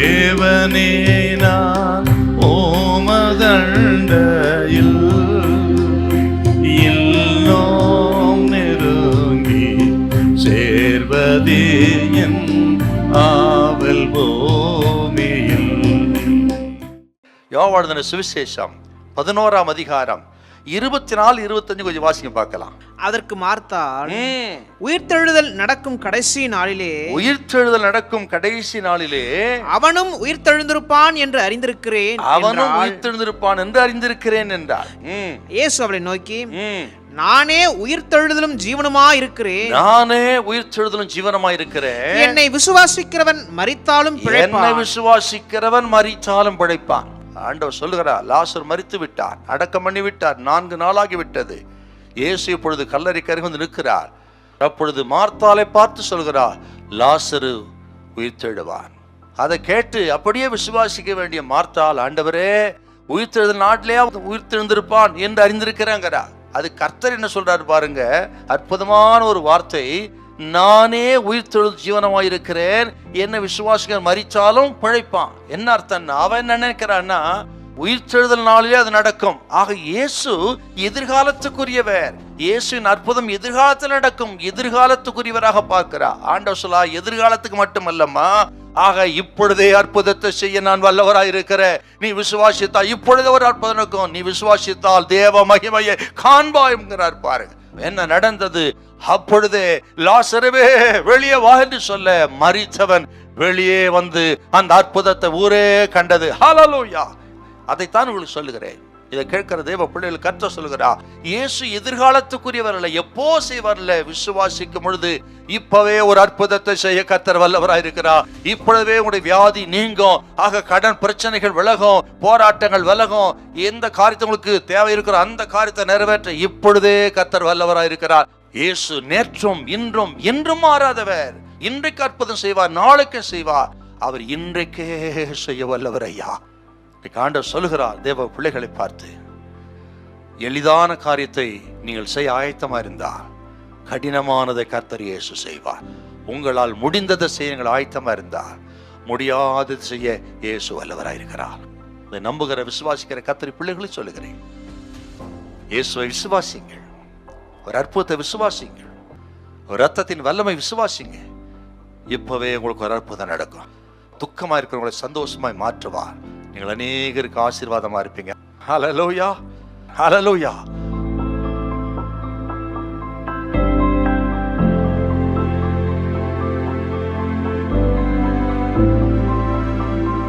தேவனே நான் ஓமதண்டையில் இன்னும் நெருங்கி சேர்வதே என் ஆவல் பூமியில். யோவான் எழுதின சுவிசேஷம் 11ஆம் அதிகாரம் 24, 25 கொஞ்சம் வாசிங்க பார்க்கலாம். அதற்கு மார்த்தாள், உயிர்த்தெழுதல் நடக்கும் கடைசி நாளிலே, உயிர்த்தெழுதல் நடக்கும் கடைசி நாளிலே அவனும் உயிர்த்தெழுந்திருப்பான் என்று அறிந்திருக்கிறேன், அவனும் உயிர்த்தெழுந்திருப்பான் என்று அறிந்திருக்கிறேன் என்றார். இயேசு அவளை நோக்கி, நானே உயிர்த்தெழுதலும் ஜீவனுமா இருக்கிறேன், நானே உயிர்த்தெழுதலும் ஜீவனமா இருக்கிறேன். என்னை விசுவாசிக்கிறவன் மரித்தாலும் பிழைப்பான், என்னை விசுவாசிக்கிறவன் மரித்தாலும் பிழைப்பான். ஆண்டவர் சொல்லுகிறார், லாசர் மரித்து விட்டார், அடக்கம் பண்ணி விட்டார், 4 நாளாகி விட்டது. இயேசு இப்பொழுது கல்லறைக்கு அருகே வந்து நிற்கிறார். அப்பொழுது மார்த்தாளை பார்த்து சொல்கிறார், லாசரு உயிர்த்தெழுவான். அதை கேட்டு அப்படியே விசுவாசிக்க வேண்டிய மார்த்தாள், ஆண்டவரே உயிர்த்தெழுதல் நாட்டிலே உயிர்த்தெழுந்திருப்பான் என்று அறிந்திருக்கிறேங்கிறார். அது கர்த்தர் என்ன சொல்றாரு பாருங்க, அற்புதமான ஒரு வார்த்தை. நானே உயிர்த்தெழுதல் ஜீவனமாயிருக்கிறேன், என்ன விசுவாசிக்க மரிச்சாலும் பிழைப்பான். என்ன அர்த்தம்? அவன் என்ன நினைக்கிறான்னா, உயிர்த்தெழுதல் நாளிலே அது நடக்கும். ஆக இயேசு எதிர்காலத்துக்குரியவர். இயேசுவின் அற்புதம் எதிர்காலத்தில் நடக்கும், எதிர்காலத்துக்குரியவராக பார்க்கிறார். ஆண்டவர் சொல்லா, எதிர்காலத்துக்கு மட்டுமல்லம்மா, ஆக இப்பொழுதே அற்புதத்தை செய்ய நான் வல்லவராய் இருக்கிறேன். நீ விசுவாசித்தால் இப்பொழுதே ஒரு அற்புதம் நடக்கும். நீ விசுவாசித்தால் தேவ மகிமையை காண்பாய் என்கிறார். பாருங்க என்ன நடந்தது. அப்பொழுதே லாசருவே வெளியே வா என்று சொல்ல, மரித்தவன் வெளியே வந்து அந்த அற்புதத்தை ஊரே கண்டது. ஹல்லேலூயா. அதைத்தான் உங்களுக்கு சொல்லுகிறேன். இதை கேட்கிற தேவ பிள்ளைகள் கர்த்தர் சொல்லுகிறார், இயேசு எதிர்காலத்துக்குரியவர்களை எப்போ செய்வார்ல, விசுவாசிக்கும் பொழுது இப்பவே ஒரு அற்புதத்தை செய்ய கர்த்தர் வல்லவராய் இருக்கிறார். இப்பொழுதே உங்களுடைய வியாதி நீங்கும். ஆக கடன் பிரச்சனைகள் விலகும், போராட்டங்கள் விலகும். எந்த காரியத்தை உங்களுக்கு தேவை இருக்கிற அந்த காரியத்தை நிறைவேற்ற இப்பொழுதே கர்த்தர் வல்லவராய் இருக்கிறார். இயேசு நேற்றும் இன்றும் என்றும் மாறாதவர். இன்றைக்கு அற்புதம் செய்வார், நாளைக்கு செய்வார். அவர் இன்றைக்கே செய்ய வல்லவர் ஐயா. ஆண்டவர் சொல்லுகிறார் தேவ பிள்ளைகளை பார்த்து, எளிதான காரியத்தை நீங்கள் செய்ய ஆயத்தமா இருந்தால் கடினமானதை கர்த்தர் இயேசு செய்வார். உங்களால் முடிந்ததை செய்ய நீங்கள் ஆயத்தமா இருந்தால் முடியாததை செய்ய இயேசு வல்லவராயிருக்கிறார். இதை நம்புகிற விசுவாசிக்கிற கர்த்தர் பிள்ளைகளை சொல்லுகிறேன், இயேசுவை விசுவாசிங்கள், ஒரு அற்புதத்தை விசுவாசிங்கள், ஒரு ரத்தத்தின் வல்லமை விசுவாசிங்க. இப்பவே உங்களுக்கு ஒரு அற்புதம் நடக்கும். துக்கமா இருக்கிறவங்களை சந்தோஷமாய் மாற்றுவார். நீங்கள் அநேகருக்கு ஆசீர்வாதமா இருப்பீங்க. ஹல்லேலூயா, ஹல்லேலூயா.